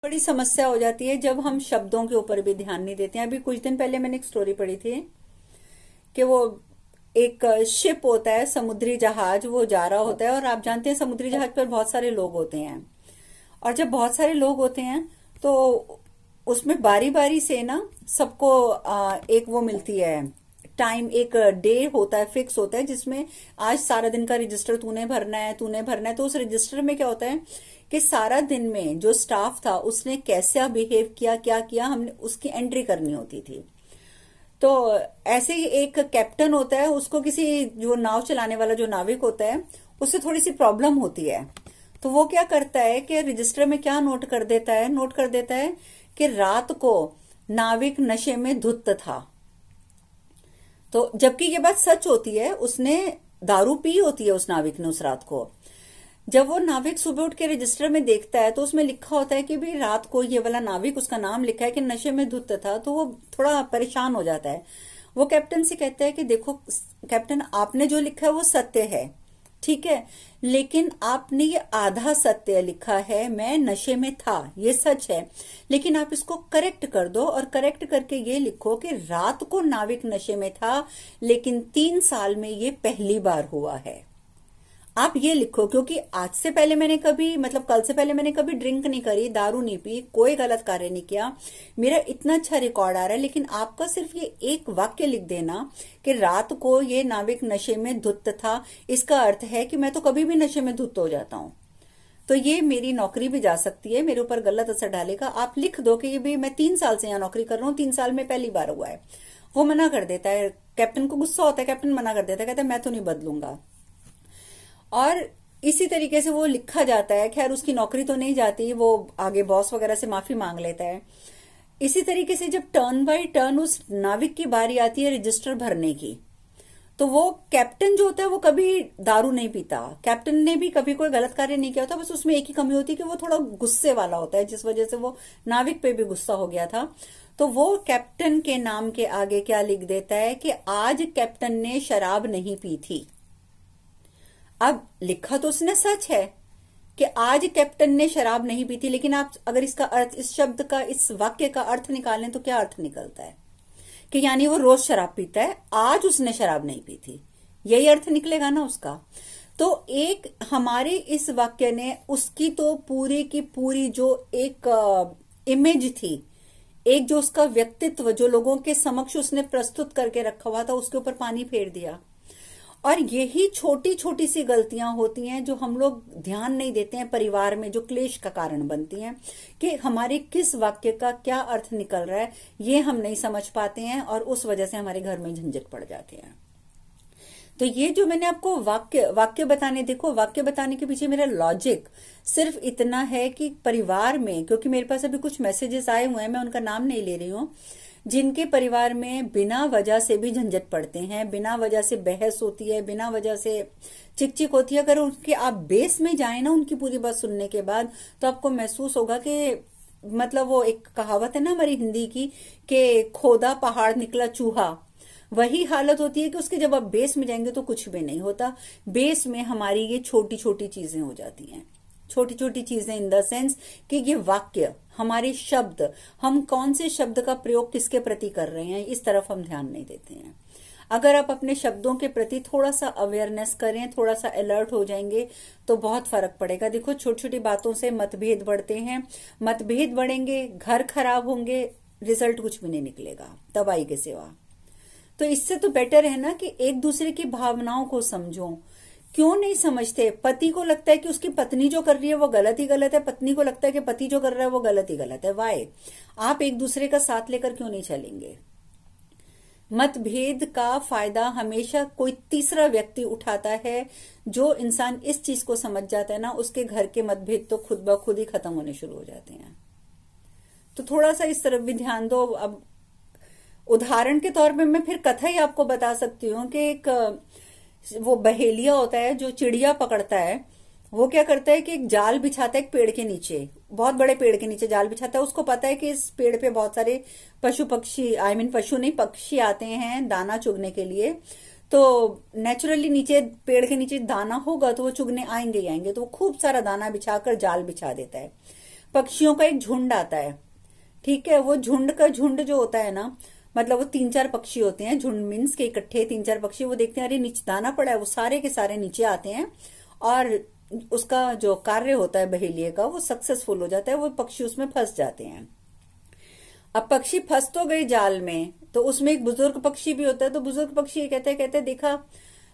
बड़ी समस्या हो जाती है जब हम शब्दों के ऊपर भी ध्यान नहीं देते हैं। अभी कुछ दिन पहले मैंने एक स्टोरी पढ़ी थी कि वो एक शिप होता है, समुद्री जहाज, वो जा रहा होता है। और आप जानते हैं समुद्री जहाज पर बहुत सारे लोग होते हैं। और जब बहुत सारे लोग होते हैं तो उसमें बारी बारी से ना सबको एक वो मिलती है टाइम, एक डे होता है, फिक्स होता है, जिसमें आज सारा दिन का रजिस्टर तूने भरना है। तो उस रजिस्टर में क्या होता है कि सारा दिन में जो स्टाफ था उसने कैसा बिहेव किया, क्या किया, हमने उसकी एंट्री करनी होती थी। तो ऐसे ही एक कैप्टन होता है, उसको किसी जो नाव चलाने वाला जो नाविक होता है उससे थोड़ी सी प्रॉब्लम होती है। तो वो क्या करता है कि रजिस्टर में क्या नोट कर देता है कि रात को नाविक नशे में धुत था। तो जबकि ये बात सच होती है, उसने दारू पी होती है उस नाविक ने उस रात को। जब वो नाविक सुबह उठ के रजिस्टर में देखता है तो उसमें लिखा होता है कि भाई रात को ये वाला नाविक, उसका नाम लिखा है कि नशे में धुत था। तो वो थोड़ा परेशान हो जाता है। वो कैप्टन से कहता है कि देखो कैप्टन, आपने जो लिखा है वो सत्य है, ठीक है, लेकिन आपने ये आधा सत्य लिखा है। मैं नशे में था, ये सच है, लेकिन आप इसको करेक्ट कर दो और करेक्ट करके ये लिखो कि रात को नाविक नशे में था, लेकिन 3 साल में ये पहली बार हुआ है। आप ये लिखो, क्योंकि आज से पहले मैंने कभी, मतलब कल से पहले मैंने कभी ड्रिंक नहीं करी, दारू नहीं पी, कोई गलत कार्य नहीं किया, मेरा इतना अच्छा रिकॉर्ड आ रहा है। लेकिन आपका सिर्फ ये एक वाक्य लिख देना कि रात को ये नाविक नशे में धुत था, इसका अर्थ है कि मैं तो कभी भी नशे में धुत हो जाता हूं। तो ये मेरी नौकरी भी जा सकती है, मेरे ऊपर गलत असर डालेगा। आप लिख दो कि ये भी मैं 3 साल से यहाँ नौकरी कर रहा हूँ, 3 साल में पहली बार हुआ है। वो मना कर देता है। कैप्टन को गुस्सा होता है, कैप्टन मना कर देता है, कहता है मैं तो नहीं बदलूंगा। और इसी तरीके से वो लिखा जाता है। खैर उसकी नौकरी तो नहीं जाती, वो आगे बॉस वगैरह से माफी मांग लेता है। इसी तरीके से जब टर्न बाय टर्न उस नाविक की बारी आती है रजिस्टर भरने की, तो वो कैप्टन जो होता है वो कभी दारू नहीं पीता, कैप्टन ने भी कभी कोई गलत कार्य नहीं किया होता। बस उसमें एक ही कमी होती है कि वो थोड़ा गुस्से वाला होता है, जिस वजह से वो नाविक पे भी गुस्सा हो गया था। तो वो कैप्टन के नाम के आगे क्या लिख देता है कि आज कैप्टन ने शराब नहीं पी थी। अब लिखा तो उसने सच है कि आज कैप्टन ने शराब नहीं पी थी, लेकिन आप अगर इसका अर्थ, इस शब्द का, इस वाक्य का अर्थ निकालें तो क्या अर्थ निकलता है कि यानी वो रोज शराब पीता है, आज उसने शराब नहीं पी थी, यही अर्थ निकलेगा ना उसका। तो एक हमारे इस वाक्य ने उसकी तो पूरी की पूरी जो एक इमेज थी, एक जो उसका व्यक्तित्व जो लोगों के समक्ष उसने प्रस्तुत करके रखा हुआ था, उसके ऊपर पानी फेर दिया। और यही छोटी छोटी सी गलतियां होती हैं जो हम लोग ध्यान नहीं देते हैं, परिवार में जो क्लेश का कारण बनती हैं कि हमारे किस वाक्य का क्या अर्थ निकल रहा है, ये हम नहीं समझ पाते हैं और उस वजह से हमारे घर में झंझट पड़ जाते हैं। तो ये जो मैंने आपको वाक्य बताने, देखो वाक्य बताने के पीछे मेरा लॉजिक सिर्फ इतना है कि परिवार में, क्योंकि मेरे पास अभी कुछ मैसेजेस आए हुए हैं, मैं उनका नाम नहीं ले रही हूं, जिनके परिवार में बिना वजह से भी झंझट पड़ते हैं, बिना वजह से बहस होती है, बिना वजह से चिक होती है। अगर उनके आप बेस में जाए ना उनकी पूरी बात सुनने के बाद, तो आपको महसूस होगा कि मतलब वो एक कहावत है ना हमारी हिंदी की कि खोदा पहाड़ निकला चूहा, वही हालत होती है कि उसके जब आप बेस में जाएंगे तो कुछ भी नहीं होता। बेस में हमारी ये छोटी छोटी चीजें हो जाती हैं, छोटी छोटी चीजें इन द सेंस कि ये वाक्य, हमारे शब्द, हम कौन से शब्द का प्रयोग किसके प्रति कर रहे हैं, इस तरफ हम ध्यान नहीं देते हैं। अगर आप अपने शब्दों के प्रति थोड़ा सा अवेयरनेस करें, थोड़ा सा अलर्ट हो जाएंगे तो बहुत फर्क पड़ेगा। देखो छोटी छोटी बातों से मतभेद बढ़ते हैं, मतभेद बढ़ेंगे, घर खराब होंगे, रिजल्ट कुछ भी नहीं निकलेगा तबाही के सिवा। तो इससे तो बेटर है ना कि एक दूसरे की भावनाओं को समझो। क्यों नहीं समझते? पति को लगता है कि उसकी पत्नी जो कर रही है वो गलत ही गलत है, पत्नी को लगता है कि पति जो कर रहा है वो गलत ही गलत है। वाई? आप एक दूसरे का साथ लेकर क्यों नहीं चलेंगे? मतभेद का फायदा हमेशा कोई तीसरा व्यक्ति उठाता है। जो इंसान इस चीज को समझ जाता है ना, उसके घर के मतभेद तो खुद ब खुद ही खत्म होने शुरू हो जाते हैं। तो थोड़ा सा इस तरफ भी ध्यान दो। अब उदाहरण के तौर पे मैं फिर कथा ही आपको बता सकती हूँ कि एक वो बहेलिया होता है जो चिड़िया पकड़ता है। वो क्या करता है कि एक जाल बिछाता है एक पेड़ के नीचे, बहुत बड़े पेड़ के नीचे जाल बिछाता है। उसको पता है कि इस पेड़ पे बहुत सारे पशु पक्षी, आई मीन पशु नहीं, पक्षी आते हैं दाना चुगने के लिए। तो नेचुरली नीचे, पेड़ के नीचे दाना होगा तो वो चुगने आएंगे ही आएंगे। तो वो खूब सारा दाना बिछाकर जाल बिछा देता है। पक्षियों का एक झुंड आता है, ठीक है। वो झुंड का झुंड जो होता है ना, मतलब वो 3-4 पक्षी होते हैं, झुंड मीन्स के इकट्ठे 3-4 पक्षी, वो देखते हैं अरे नीचे दाना पड़ा है, वो सारे के सारे नीचे आते हैं और उसका जो कार्य होता है बहेलिये का वो सक्सेसफुल हो जाता है, वो पक्षी उसमें फंस जाते हैं। अब पक्षी फंस तो गए जाल में, तो उसमें एक बुजुर्ग पक्षी भी होता है, तो बुजुर्ग पक्षी ये कहते हैं देखा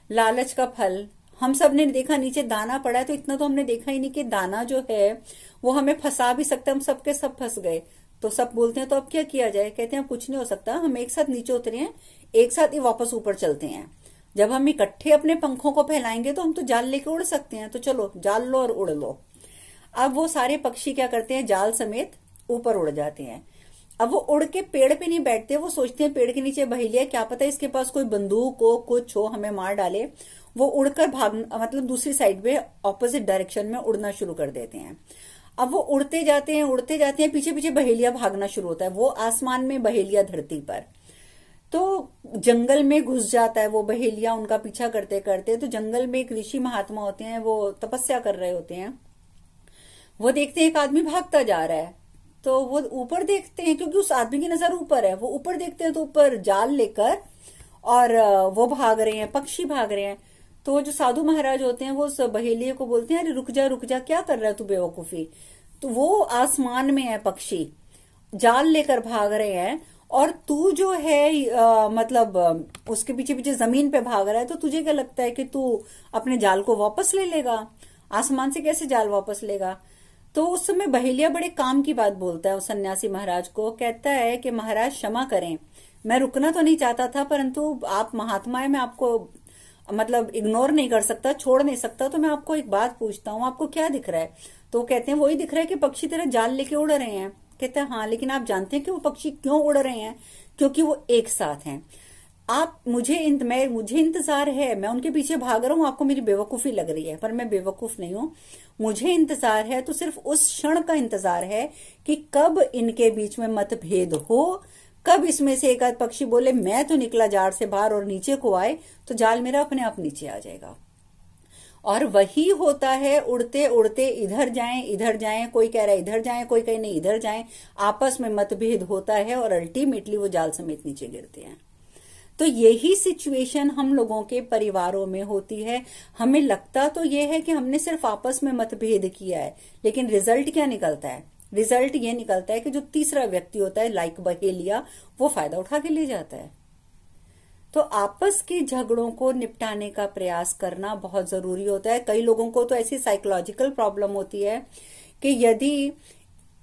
लालच का फल, हम सब ने देखा नीचे दाना पड़ा है, तो इतना तो हमने देखा ही नहीं कि दाना जो है वो हमें फंसा भी सकता है, हम सबके सब फंस गए। तो सब बोलते हैं तो अब क्या किया जाए, कहते हैं कुछ नहीं हो सकता, हम एक साथ नीचे उतरे हैं, एक साथ ही वापस ऊपर चलते हैं। जब हम इकट्ठे अपने पंखों को फैलाएंगे तो हम तो जाल लेके उड़ सकते हैं, तो चलो जाल लो और उड़ लो। अब वो सारे पक्षी क्या करते हैं, जाल समेत ऊपर उड़ जाते हैं। अब वो उड़ के पेड़ पे नहीं बैठते, वो सोचते हैं पेड़ के नीचे बहेलिया, क्या पता इसके पास कोई बंदूक हो, कुछ हो, हमें मार डाले। वो उड़कर भाग, मतलब दूसरी साइड पे ऑपोजिट डायरेक्शन में उड़ना शुरू कर देते हैं। अब वो उड़ते जाते हैं, पीछे पीछे बहेलिया भागना शुरू होता है, वो आसमान में, बहेलिया धरती पर। तो जंगल में घुस जाता है वो बहेलिया, उनका पीछा करते करते। तो जंगल में एक ऋषि महात्मा होते हैं, वो तपस्या कर रहे होते हैं, वो देखते हैं एक आदमी भागता जा रहा है, तो वो ऊपर देखते हैं, क्योंकि उस आदमी की नजर ऊपर है, वो ऊपर देखते हैं तो ऊपर जाल लेकर और वो भाग रहे हैं, पक्षी भाग रहे हैं। तो जो साधु महाराज होते हैं वो उस बहेलिये को बोलते हैं अरे रुक जा, क्या कर रहा है तू बेवकूफी। तो वो आसमान में है पक्षी, जाल लेकर भाग रहे हैं, और तू जो है मतलब उसके पीछे पीछे जमीन पे भाग रहा है, तो तुझे क्या लगता है कि तू अपने जाल को वापस ले लेगा, आसमान से कैसे जाल वापस लेगा। तो उस समय बहेलिया बड़े काम की बात बोलता है उस सन्यासी महाराज को, कहता है कि महाराज क्षमा करें, मैं रुकना तो नहीं चाहता था, परंतु आप महात्मा है, मैं आपको मतलब इग्नोर नहीं कर सकता, छोड़ नहीं सकता, तो मैं आपको एक बात पूछता हूँ, आपको क्या दिख रहा है। तो कहते हैं वही दिख रहा है कि पक्षी तेरा जाल लेके उड़ रहे हैं। कहते हैं हाँ, लेकिन आप जानते हैं कि वो पक्षी क्यों उड़ रहे हैं, क्योंकि वो एक साथ हैं। आप मुझे इंतजार है, मैं उनके पीछे भाग रहा हूँ, आपको मेरी बेवकूफी लग रही है, पर मैं बेवकूफ नहीं हूँ, मुझे इंतजार है, तो सिर्फ उस क्षण का इंतजार है कि कब इनके बीच में मतभेद हो, कब इसमें से एक आध पक्षी बोले मैं तो निकला जाल से बाहर और नीचे को आए, तो जाल मेरा अपने आप नीचे आ जाएगा। और वही होता है, उड़ते उड़ते इधर जाएं, कोई कह रहा है इधर जाएं, कोई कहे नहीं इधर जाएं, आपस में मतभेद होता है और अल्टीमेटली वो जाल समेत नीचे गिरते हैं। तो यही सिचुएशन हम लोगों के परिवारों में होती है। हमें लगता तो ये है कि हमने सिर्फ आपस में मतभेद किया है, लेकिन रिजल्ट क्या निकलता है, रिजल्ट ये निकलता है कि जो तीसरा व्यक्ति होता है लाइक बहेलिया, वो फायदा उठा के ले जाता है। तो आपस के झगड़ों को निपटाने का प्रयास करना बहुत जरूरी होता है। कई लोगों को तो ऐसी साइकोलॉजिकल प्रॉब्लम होती है कि यदि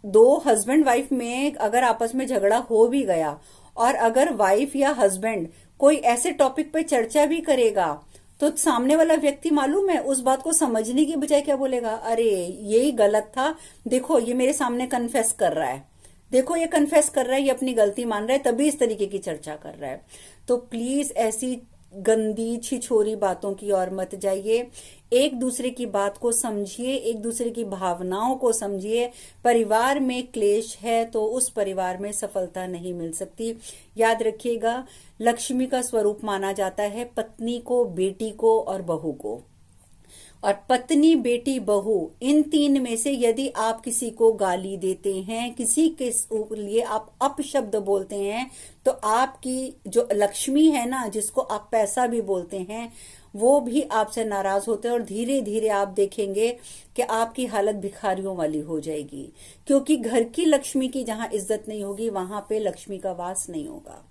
दो हस्बैंड वाइफ में अगर आपस में झगड़ा हो भी गया, और अगर वाइफ या हस्बैंड कोई ऐसे टॉपिक पे चर्चा भी करेगा, तो सामने वाला व्यक्ति मालूम है उस बात को समझने की बजाय क्या बोलेगा, अरे यही गलत था, देखो ये मेरे सामने कन्फेस कर रहा है, देखो ये कन्फेस कर रहा है, ये अपनी गलती मान रहा है, तभी इस तरीके की चर्चा कर रहा है। तो प्लीज ऐसी गंदी छिछोरी बातों की ओर मत जाइए, एक दूसरे की बात को समझिए, एक दूसरे की भावनाओं को समझिए। परिवार में क्लेश है तो उस परिवार में सफलता नहीं मिल सकती। याद रखिएगा, लक्ष्मी का स्वरूप माना जाता है पत्नी को, बेटी को और बहू को। और पत्नी, बेटी, बहू, इन तीन में से यदि आप किसी को गाली देते हैं, किसी के लिए आप अपशब्द बोलते हैं, तो आपकी जो लक्ष्मी है ना, जिसको आप पैसा भी बोलते हैं, वो भी आपसे नाराज होते हैं, और धीरे धीरे आप देखेंगे कि आपकी हालत भिखारियों वाली हो जाएगी। क्योंकि घर की लक्ष्मी की जहां इज्जत नहीं होगी, वहां पे लक्ष्मी का वास नहीं होगा।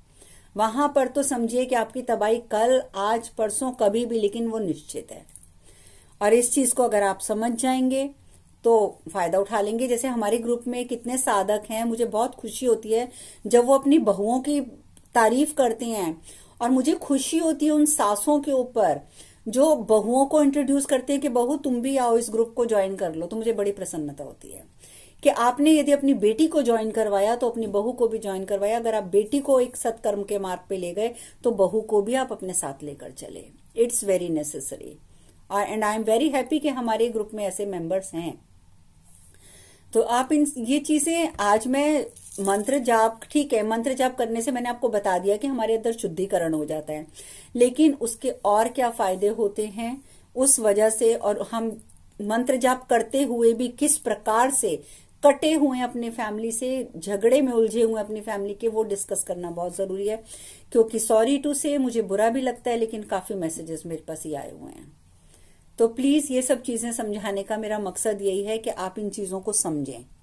वहां पर तो समझिए कि आपकी तबाही कल, आज, परसों, कभी भी, लेकिन वो निश्चित है। और इस चीज को अगर आप समझ जाएंगे तो फायदा उठा लेंगे। जैसे हमारे ग्रुप में कितने साधक हैं, मुझे बहुत खुशी होती है जब वो अपनी बहुओं की तारीफ करते हैं, और मुझे खुशी होती है उन सासों के ऊपर जो बहुओं को इंट्रोड्यूस करते हैं कि बहू तुम भी आओ, इस ग्रुप को ज्वाइन कर लो। तो मुझे बड़ी प्रसन्नता होती है कि आपने यदि अपनी बेटी को ज्वाइन करवाया तो अपनी बहू को भी ज्वाइन करवाया। अगर आप बेटी को एक सत्कर्म के मार्ग पे ले गए तो बहू को भी आप अपने साथ लेकर चले। It's very necessary, and I am very happy कि हमारे ग्रुप में ऐसे मेंबर्स हैं। तो आप ये चीजें, आज मैं मंत्र जाप, ठीक है, मंत्र जाप करने से मैंने आपको बता दिया कि हमारे अंदर शुद्धिकरण हो जाता है, लेकिन उसके और क्या फायदे होते हैं उस वजह से, और हम मंत्र जाप करते हुए भी किस प्रकार से कटे हुए हैं अपनी फैमिली से, झगड़े में उलझे हुए हैं अपनी फैमिली के, वो डिस्कस करना बहुत जरूरी है। क्योंकि सॉरी टू से मुझे बुरा भी लगता है, लेकिन काफी मैसेजेस मेरे पास ये आए हुए हैं। तो प्लीज ये सब चीजें समझाने का मेरा मकसद यही है कि आप इन चीजों को समझें।